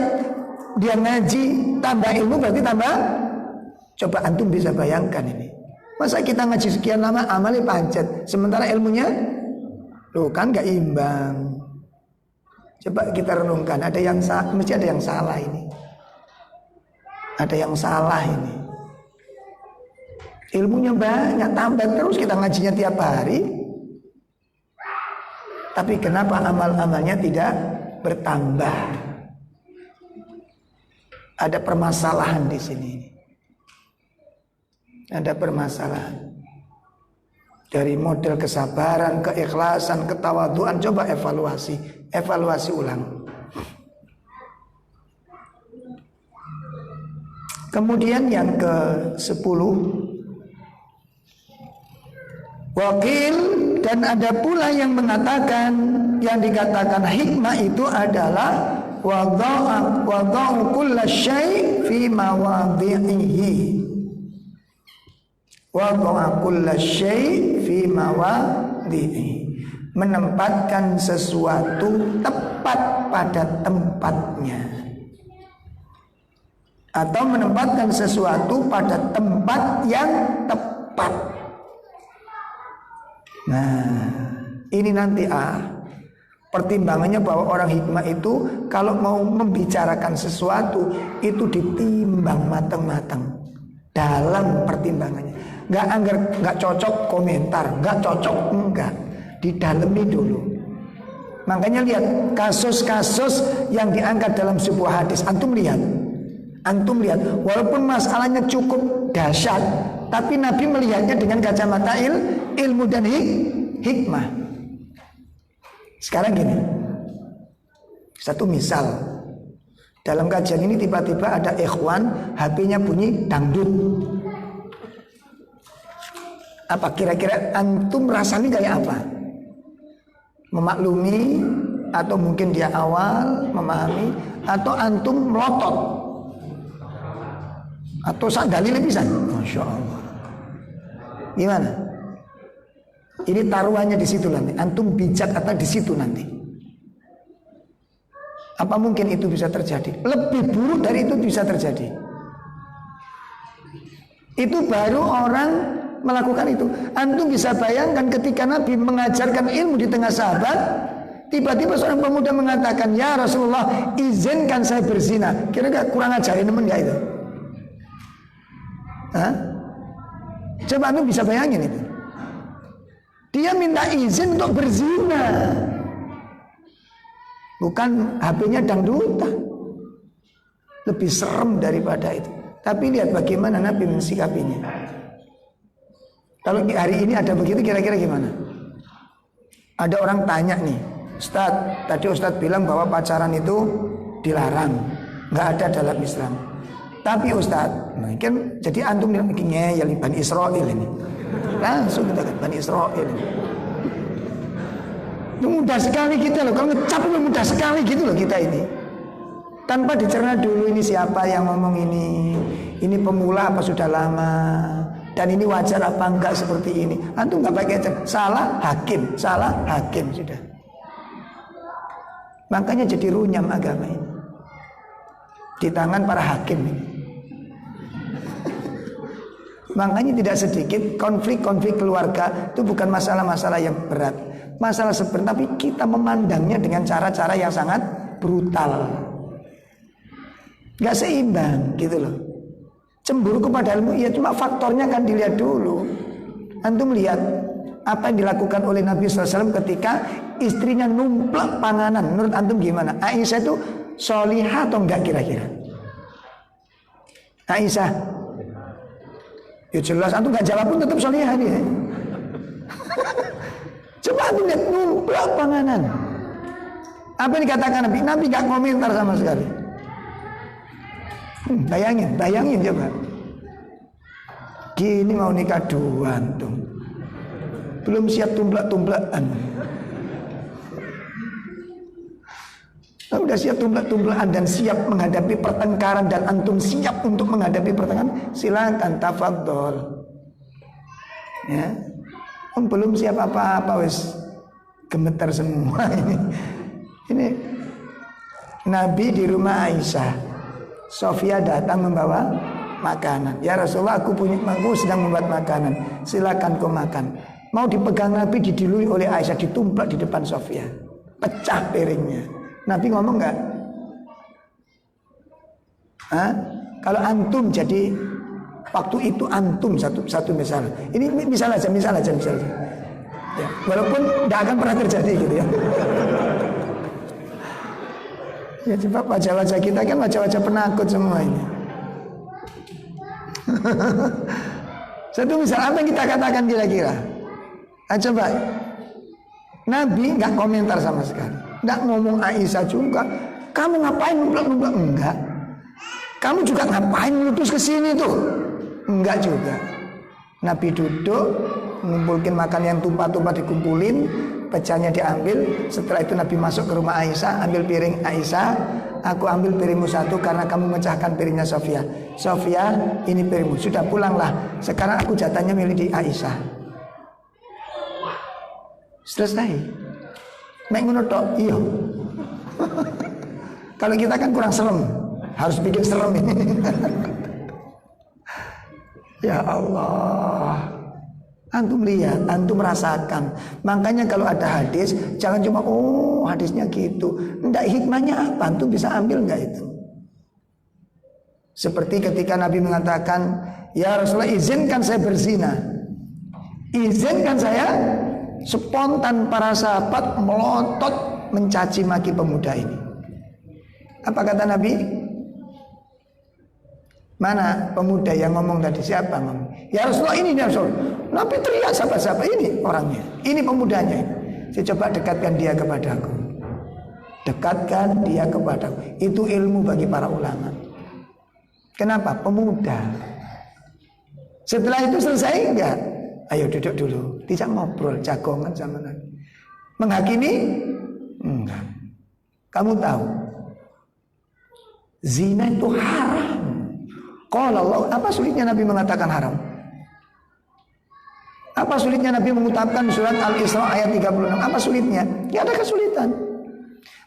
dia ngaji tambah ilmu berarti tambah. Coba antum bisa bayangkan ini. Masa kita ngaji sekian lama amalnya pancet, sementara ilmunya loh kan gak imbang. Coba kita renungkan, mesti ada yang salah ini. Ada yang salah ini. Ilmunya banyak, tambah terus kita ngajinya tiap hari. Tapi kenapa amal-amalnya tidak bertambah? Ada permasalahan di sini. Ada permasalahan. Dari model kesabaran, keikhlasan, ketawaduan, coba evaluasi ulang. Kemudian yang ke-10, wakil, dan ada pula yang mengatakan, yang dikatakan hikmah itu adalah wada'u kulla syai' fi mawadhi'ihi. Wada'u kulla syai' fi mawadhi'ihi. Menempatkan sesuatu tepat pada tempatnya, atau menempatkan sesuatu pada tempat yang tepat. Nah, ini nanti pertimbangannya bahwa orang hikmah itu kalau mau membicarakan sesuatu itu ditimbang matang-matang dalam pertimbangannya. Nggak cocok komentar, nggak cocok enggak, didalemi dulu. Makanya lihat kasus-kasus yang diangkat dalam sebuah hadis, antum lihat, walaupun masalahnya cukup dahsyat, tapi Nabi melihatnya dengan kacamata ilmu dan hikmah. Sekarang gini, satu misal, dalam kajian ini tiba-tiba ada ikhwan, HP-nya bunyi dangdut. Apa kira-kira antum rasanya kayak apa? Memaklumi, atau mungkin dia awal memahami, atau antum melotot, atau sak dalil bisa? Masya Allah. Gimana? Ini taruhannya di situ nanti. Antum bijak atau di situ nanti. Apa mungkin itu bisa terjadi? Lebih buruk dari itu bisa terjadi. Itu baru orang melakukan itu. Antum bisa bayangkan ketika Nabi mengajarkan ilmu di tengah sahabat, tiba-tiba seorang pemuda mengatakan, "Ya Rasulullah, izinkan saya berzina." Kira-kira kurang ajarin teman gak itu? Hah? Coba antum bisa bayangin itu. Dia minta izin untuk berzina, bukan HP-nya dangdutan. Lebih serem daripada itu. Tapi lihat bagaimana Nabi mensikapinya. Kalau hari ini ada begitu, kira-kira gimana? Ada orang tanya nih, Ustadz, tadi Ustadz bilang bahwa pacaran itu dilarang, nggak ada dalam Islam. Tapi Ustadz, mungkin jadi antum bilang ngeyel Bani Israel ini. Langsung kita ke Bani Israel ini. Itu mudah sekali kita loh, kalau ngecap itu mudah sekali gitu loh kita ini. Tanpa dicerna dulu ini siapa yang ngomong ini pemula apa sudah lama, dan ini wajar apa enggak seperti ini. Antum nggak pakai salah hakim sudah. Makanya jadi runyam agama ini di tangan para hakim ini. Makanya tidak sedikit konflik-konflik keluarga itu bukan masalah-masalah yang berat, masalah seperti, tapi kita memandangnya dengan cara-cara yang sangat brutal, nggak seimbang gitu loh. Cemburu kepada ilmu, ya cuma faktornya kan dilihat dulu. Antum lihat apa yang dilakukan oleh Nabi SAW ketika istrinya numplak panganan. Menurut antum gimana? Aisyah itu solihah atau enggak kira-kira? Aisyah, ya jelas antum nggak jawab pun tetap solihah dia. Coba antum lihat numplak panganan. Apa yang dikatakan Nabi? Nabi nggak komentar sama sekali. Bayangin coba. Gini mau nikah dua antum, belum siap tumplak-tumplakan. Nah, udah siap tumplak-tumplakan dan siap menghadapi pertengkaran, dan antum siap untuk menghadapi pertengkaran, silakan tafadhol. Ya, belum siap apa-apa wes gemeter semua ini. Ini Nabi di rumah Aisyah. Sofia datang membawa makanan. Ya Rasulullah, aku sedang membuat makanan. Silakan kau makan. Mau dipegang Nabi, didilui oleh Aisyah, ditumplak di depan Sofia. Pecah piringnya. Nabi ngomong enggak? Kalau antum jadi waktu itu antum satu misal. Ini misal aja. Ya, walaupun tidak akan pernah terjadi gitu ya. Ya coba wajah-wajah kita kan wajah-wajah penakut semua ini. Satu misal, apa yang kita katakan kira-kira? Coba Nabi nggak komentar sama sekali, nggak ngomong Aisyah juga. Kamu ngapain numplak-numplak? Enggak. Kamu juga ngapain meludus ke sini tuh? Enggak juga. Nabi duduk, mengumpulkan makan yang tumpah-tumpah dikumpulin, pecahnya diambil. Setelah itu Nabi masuk ke rumah Aisyah, ambil piring Aisyah. Aku ambil piringmu satu karena kamu memecahkan piringnya Sofia. Sofia, ini piringmu. Sudah pulanglah. Sekarang aku jatahnya milih di Aisyah. Selesai. Mek ngono tok, iya. Kalau kita kan kurang serem, harus bikin serem ini. Ya Allah. Antum lihat, antum rasakan. Makanya kalau ada hadis, jangan cuma hadisnya gitu. Enggak, hikmahnya apa? Antum bisa ambil enggak itu? Seperti ketika Nabi mengatakan, ya Rasulullah, izinkan saya berzina. Izinkan saya. Spontan para sahabat melotot mencaci maki pemuda ini. Apa kata Nabi? Mana pemuda yang ngomong tadi? Siapa ngomong? Ya Rasulullah, ini ya Rasul. Nabi teriak, siapa ini orangnya, ini pemudanya. Saya coba dekatkan dia kepadaku. Dekatkan dia kepadaku. Itu ilmu bagi para ulama. Kenapa? Pemuda. Setelah itu selesai enggak? Ayo duduk dulu. Tidak ngobrol, jagongan sama Nabi. Menghakimi? Enggak. Kamu tahu, zina itu haram. Qala Allah, apa sulitnya Nabi mengatakan haram? Apa sulitnya Nabi mengutapkan surat Al-Isra ayat 36? Apa sulitnya? Ya ada kesulitan.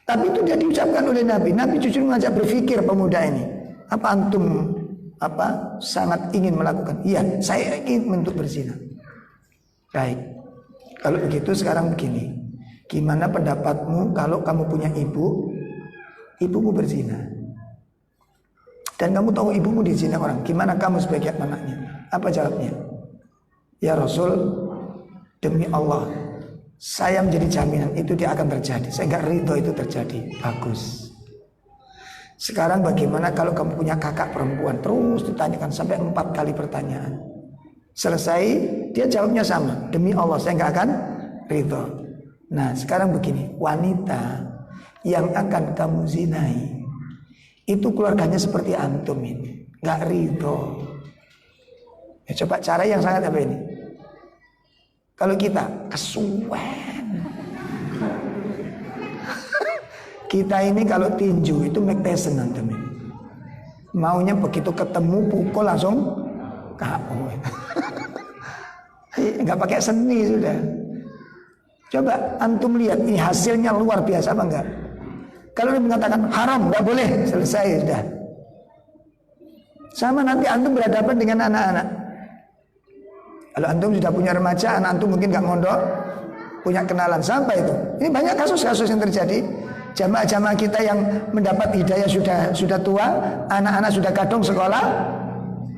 Tapi itu dia diucapkan oleh Nabi. Nabi justru mengajak berpikir pemuda ini. Apa antum sangat ingin melakukan? Iya, saya ingin untuk berzina. Baik. Kalau begitu sekarang begini. Gimana pendapatmu kalau kamu punya ibumu berzina? Dan kamu tahu ibumu dizina orang. Gimana kamu sebagai anaknya? Apa jawabnya? Ya Rasul, demi Allah, saya menjadi jaminan itu dia akan terjadi. Saya enggak ridho itu terjadi. Bagus. Sekarang bagaimana kalau kamu punya kakak perempuan? Terus ditanyakan sampai 4 kali pertanyaan. Selesai, dia jawabnya sama. Demi Allah, saya enggak akan ridho. Nah, sekarang begini, wanita yang akan kamu zinai itu keluarganya seperti antum ini, enggak ridho. Ya, coba cara yang sangat apa ini? Kalau kita kesuwen. Kita ini kalau tinju itu Mike Tyson antum ini. Maunya begitu ketemu pukul langsung KO. Enggak pakai seni sudah. Coba antum lihat ini hasilnya luar biasa apa enggak? Kalau dia mengatakan haram enggak boleh, selesai sudah. Sama nanti antum berhadapan dengan anak-anak. Kalau antum sudah punya remaja, anak antum mungkin gak mondok, punya kenalan sampai itu. Ini banyak kasus-kasus yang terjadi. Jamaah-jamaah kita yang mendapat hidayah sudah tua, anak-anak sudah kadung sekolah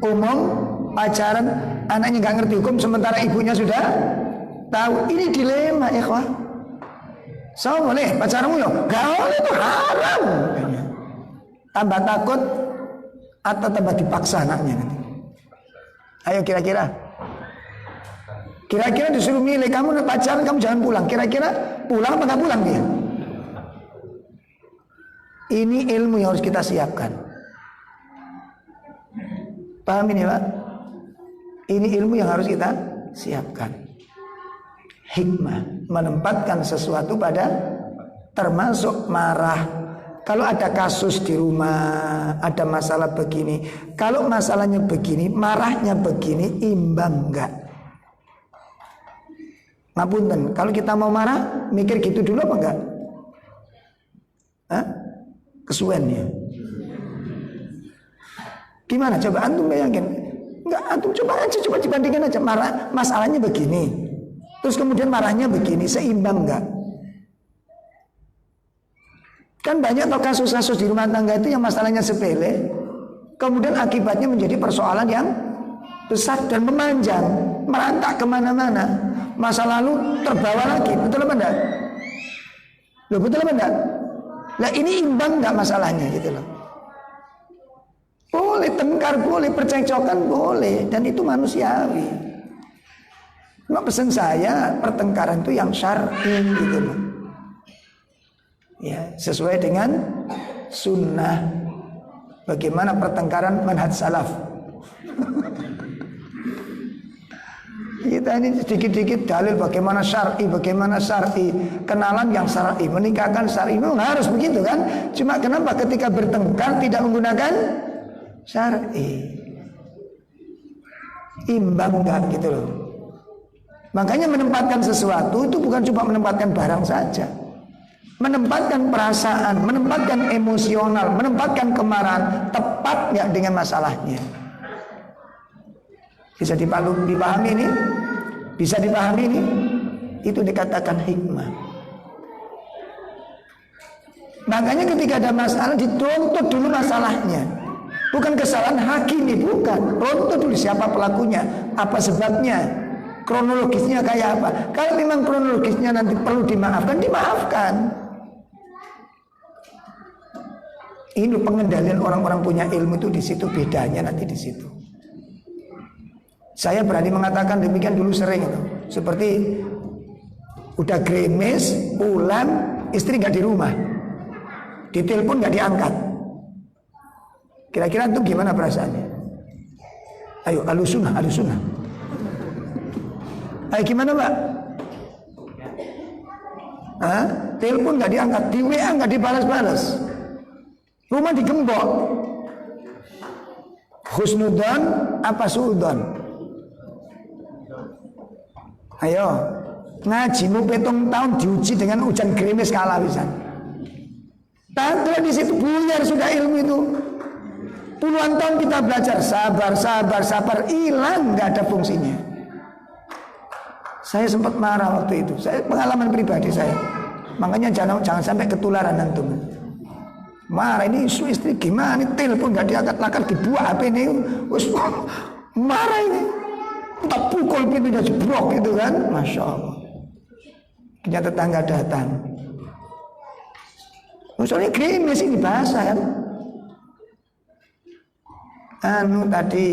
umum, pacaran, anaknya nggak ngerti hukum, sementara ibunya sudah tahu. Ini dilema, ikhwah. So boleh pacarmu ya? Gak boleh, itu haram. Tambah takut atau tambah dipaksa anaknya nanti. Ayo kira-kira disuruh milih, kamu pacaran kamu jangan pulang. Kira-kira pulang apa nggak pulang dia? Ini ilmu yang harus kita siapkan. Paham ini Pak? Ini ilmu yang harus kita siapkan. Hikmah, menempatkan sesuatu pada, termasuk marah. Kalau ada kasus di rumah, ada masalah begini, kalau masalahnya begini, marahnya begini, imbang enggak? Ngapunten, kalau kita mau marah, mikir gitu dulu apa enggak? Hah? Kesuwen ya. Gimana coba antum bayangin? Enggak, antum coba dibandingkan aja, marah, masalahnya begini. Terus kemudian marahnya begini, seimbang enggak? Kan banyak toh kasus-kasus di rumah tangga itu yang masalahnya sepele, kemudian akibatnya menjadi persoalan yang besar dan memanjang, merantak kemana-mana. Masa lalu terbawa lagi, betul apa enggak? Loh, betul apa enggak? Lah ini imbang enggak masalahnya gitu loh. Boleh tengkar, boleh percekcokan, boleh, dan itu manusiawi. Cuma pesan saya, pertengkaran itu yang syar'i gitu loh. Ya, sesuai dengan sunnah. Bagaimana pertengkaran manhaj salaf. Kita ini sedikit-sedikit dalil bagaimana syar'i, kenalan yang syar'i, menikahkan syar'i, memang harus begitu kan? Cuma kenapa ketika bertengkar tidak menggunakan syar'i? Imbang enggak gitu loh. Makanya menempatkan sesuatu itu bukan cuma menempatkan barang saja. Menempatkan perasaan, menempatkan emosional, menempatkan kemarahan, tepat nggak dengan masalahnya? Bisa dipahami ini? Bisa dipahami ini? Itu dikatakan hikmah. Makanya ketika ada masalah, dituntut dulu masalahnya. Bukan kesalahan hakim, bukan. Tuntut dulu siapa pelakunya, apa sebabnya, kronologisnya kayak apa. Kalau memang kronologisnya nanti perlu dimaafkan, dimaafkan. Ini pengendalian orang-orang punya ilmu itu di situ, bedanya nanti di situ. Saya berani mengatakan demikian dulu sering itu. Seperti udah gremes, pulang, istri nggak di rumah, ditelepon nggak diangkat. Kira-kira itu gimana perasaannya? Ayo, alusunah. Ayo gimana Pak? Hah? Telepon nggak diangkat, di WA nggak dibalas-balas. Rumah digembok. Husnudon apa suudon? Ayo, ngajimu 7 tahun diuji dengan hujan gerimis kalah bisa. Tantri di situ buyar sudah ilmu itu. Puluhan tahun kita belajar sabar, hilang, nggak ada fungsinya. Saya sempat marah waktu itu. Saya pengalaman pribadi saya. Makanya jangan sampai ketularan antum. Marah ini istri gimana? Telepon nggak diangkat-angkat, dibuat HP ini. Marah ini. Tak pukul pintunya jebrok gitu kan, masya Allah. Ternyata tetangga datang. Soalnya gerimis ini bahasa kan. Tadi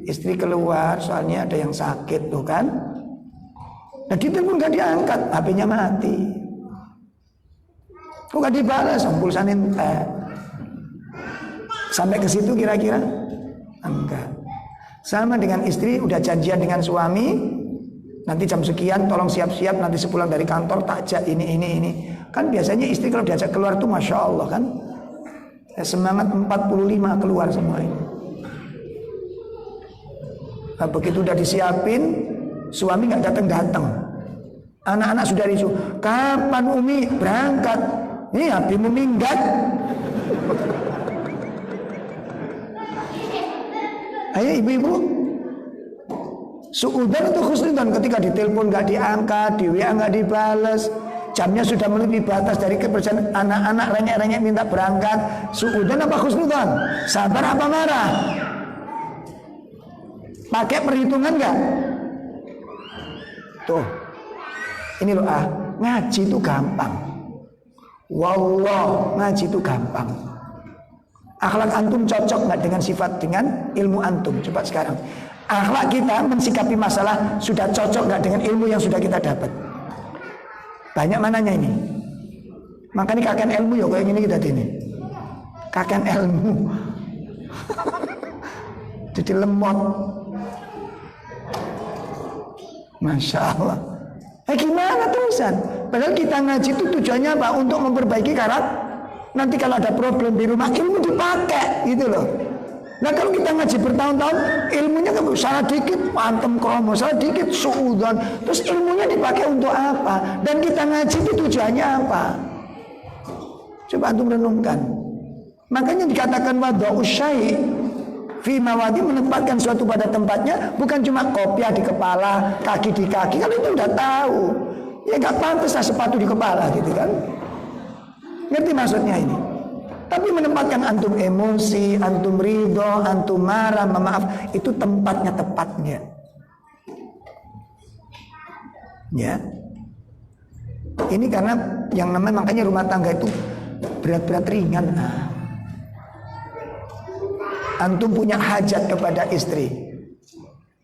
istri keluar soalnya ada yang sakit tuh kan. Nah ditelepon nggak diangkat, HP-nya mati. Kok nggak dibalas? Pulsanya entek. Sampai ke situ kira-kira? Enggak. Sama dengan istri, udah janjian dengan suami, nanti jam sekian tolong siap-siap, nanti sepulang dari kantor takjak ini. Kan biasanya istri kalau diajak keluar tuh masya Allah kan, semangat 45 keluar semua ini. Nah, begitu udah disiapin, suami nggak datang. Anak-anak sudah disuruh, kapan Umi berangkat? Ini apimu minggat. Ayo ibu-ibu, Suudan itu husnudan, ketika ditelepon nggak diangkat, di WA nggak dibales, jamnya sudah melebihi batas dari kepercayaan, anak-anak rengek-rengek minta berangkat. Suudan apa husnudan? Sabar apa marah? Pakai perhitungan nggak? Tuh, ini loh ngaji itu gampang. Wallah, ngaji itu gampang. Akhlak antum cocok nggak dengan sifat, dengan ilmu antum? Coba sekarang. Akhlak kita mensikapi masalah sudah cocok nggak dengan ilmu yang sudah kita dapat? Banyak mananya ini. Makanya kakek ilmu ya kayak gini kita ini. Kakek ilmu. Jadi lemot. Masya Allah. Gimana terusan? Padahal kita ngaji itu tujuannya apa? Untuk memperbaiki karakter. Nanti kalau ada problem di rumah, ilmu dipakai gitu loh. Nah kalau kita ngaji bertahun-tahun, ilmunya salah dikit pantem kromo, salah dikit suudzon, terus ilmunya dipakai untuk apa? Dan kita ngaji itu tujuannya apa? Coba antum renungkan. Makanya dikatakan wada'us syai' fi mawadi, menempatkan suatu pada tempatnya, bukan cuma kopiah di kepala, kaki di kaki. Kalau itu udah tahu, ya nggak pantas lah sepatu di kepala gitu kan? Ngerti maksudnya ini? Tapi menempatkan antum emosi, antum ridho, antum marah, memaaf, itu tempatnya tepatnya. Ya. Ini karena yang namanya makanya rumah tangga itu berat-berat ringan. Antum punya hajat kepada istri,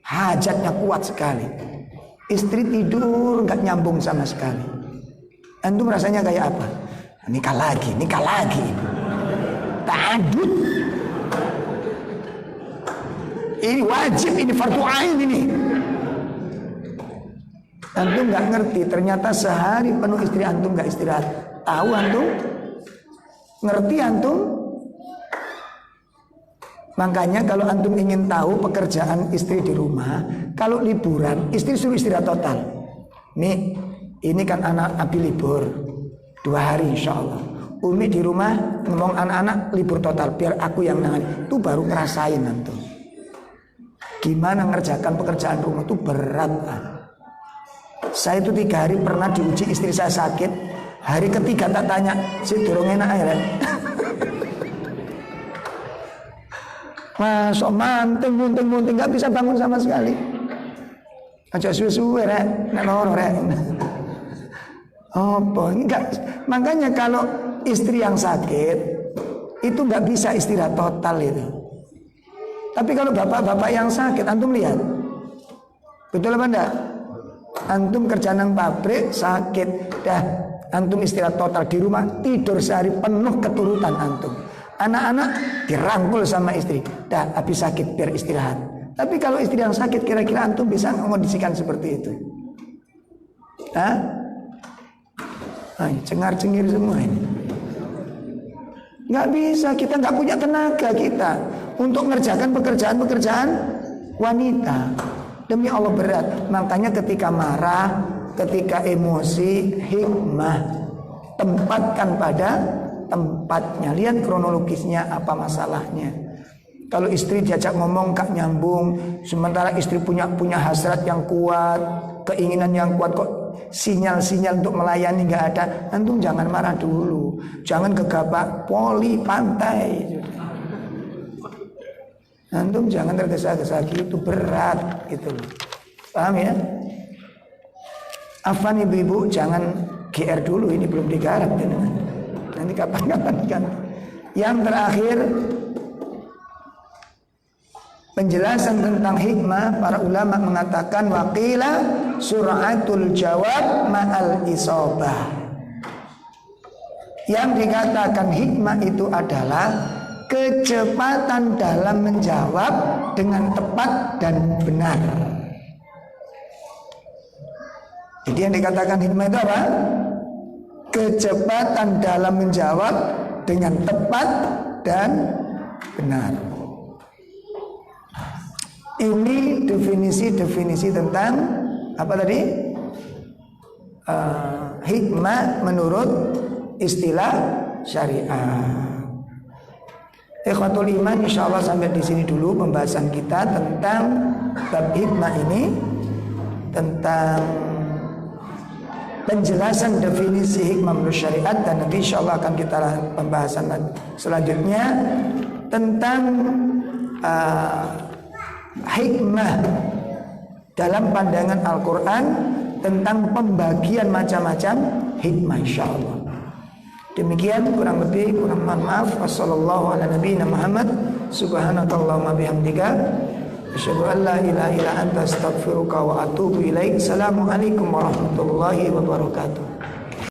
hajatnya kuat sekali. Istri tidur nggak nyambung sama sekali. Antum rasanya kayak apa? Nikah lagi. Ta'adud. Ini wajib, ini fardu ain ini. Antum nggak ngerti, ternyata sehari penuh istri antum nggak istirahat. Tahu antum? Ngerti antum? Makanya kalau antum ingin tahu pekerjaan istri di rumah, kalau liburan istri suruh istirahat total. Nih, ini kan anak Abi libur 2 hari insya Allah. Umi di rumah ngomong anak-anak libur total, biar aku yang nangani. Itu baru ngerasain antum. Gimana ngerjakan pekerjaan rumah itu berat. Saya itu 3 hari pernah diuji, istri saya sakit. Hari ketiga tak tanya, si durung enak ya. Masuk munting nggak bisa bangun sama sekali. Aja suwe-suwe rek, nek loro rek. Enggak. Makanya kalau istri yang sakit itu nggak bisa istirahat total itu. Tapi kalau bapak-bapak yang sakit, antum lihat, betul apa enggak? Antum kerja nang pabrik sakit, dah antum istirahat total di rumah, tidur sehari penuh keturutan antum. Anak-anak dirangkul sama istri, dah habis sakit biar istirahat. Tapi kalau istri yang sakit, kira-kira antum bisa mengondisikan seperti itu? Cengar-cengir semua ini. Nggak bisa, kita nggak punya tenaga kita untuk mengerjakan pekerjaan-pekerjaan wanita. Demi Allah berat. Makanya ketika marah, ketika emosi, hikmah, tempatkan pada tempatnya. Lihat kronologisnya apa masalahnya. Kalau istri diajak ngomong gak nyambung, sementara istri punya hasrat yang kuat, keinginan yang kuat, kok sinyal-sinyal untuk melayani nggak ada, antum jangan marah dulu, jangan gegabah poli pantai, antum jangan tergesa-gesa gitu, berat gitu loh, paham ya? Afan ibu-ibu jangan GR dulu, ini belum digarap ya. Nanti kapan-kapan kan. Yang terakhir, penjelasan tentang hikmah, para ulama mengatakan waqila suratul jawab ma'al isobah. Yang dikatakan hikmah itu adalah kecepatan dalam menjawab dengan tepat dan benar. Jadi yang dikatakan hikmah itu apa? Kecepatan dalam menjawab dengan tepat dan benar. Ini definisi tentang apa tadi? Hikmah menurut istilah syariah. Ikhwatul iman, insyaallah sampai di sini dulu pembahasan kita tentang bab hikmah ini, tentang penjelasan definisi hikmah menurut syariat, dan nanti insyaallah akan kita pembahasan selanjutnya tentang hikmah dalam pandangan Al-Quran, tentang pembagian macam-macam hikmah insyaallah. Demikian kurang lebih, kurang mohon maaf. Wassallallahu ala nabiyina Muhammad, subhanakallahumma bihamdika, asyhadu an la ilaha illa anta astaghfiruka wa atubu ilaik. Assalamualaikum warahmatullahi wabarakatuh.